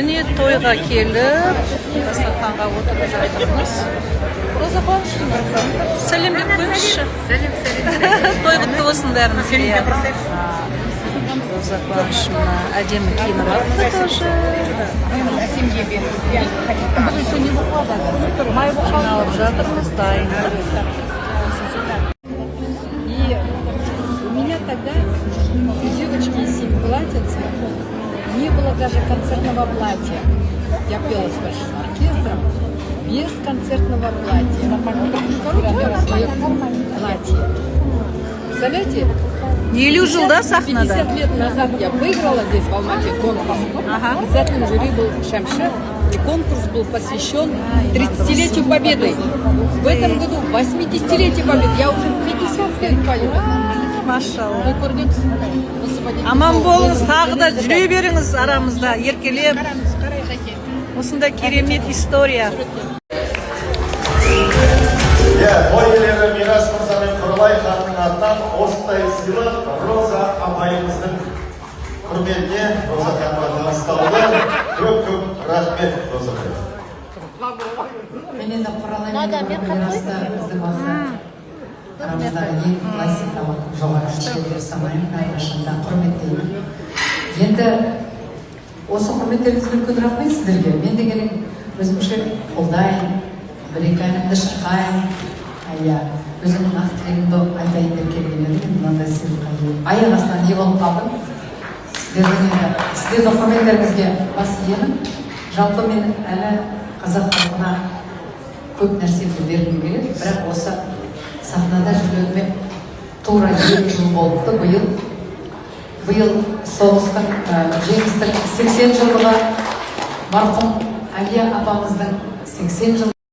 Mine toyga kelip, dastарханга отырып жатырмыз. Роза қуанышевна, сәлем деп қойыңызшы. Сәлем. Той құтты болсын бәрімізге. Роза Қуанышевна әдемі киініп алыпты тоже. Жиналып жатырмыз, дайын. И у меня тогда у девочки 7 платьиц, не было даже концертного платья. Я пела с большим оркестром без концертного платья. Свое платье. Представляете? Елу жылда сахнада. 50 лет назад я выиграла здесь в Алмате конкурс. Председателем жюри был Шамшер. И конкурс был посвящен 30-летию Победы. В этом году 80-летию Победы. Я уже 50 лет пою. Машалла. Аман болыңыз, тағы да жүре беріңіз арамызда, еркелеп. Осында керемет история. Той иелері Мирас мырза мен Құралай ханымның атынан осындай сыйлық Роза апайымыздың құрметіне Роза ханымға табысталды. Көп рахмет Роза апай. Мен енді Құралай мен Мирасты біздің осы арамыздағы ең классикалық жоғары үштілер самайын әрқашанда құрметтеймін. Енді осы құрметтеріңізге үлкен рахмет сіздерге. Мен деген өзімше қолдайын, бір-екі әнімді шырқайын, өзімнің ақ тілегімді айтайын деп келген едім, мынандай сыйлыққа келіп. Аяқ астынан не болып қалдым? Сіздердің құрметтеріңізге бас иемін. Жалпы мен әлі қазақ халқына көп нәрсені бергім келеді, бірақ осы сахнада жүргеніме тура 2 жыл болыпты биыл соғыстың жеңістің 80 жылдығы марқұм Әлия апамыздың 80 жыл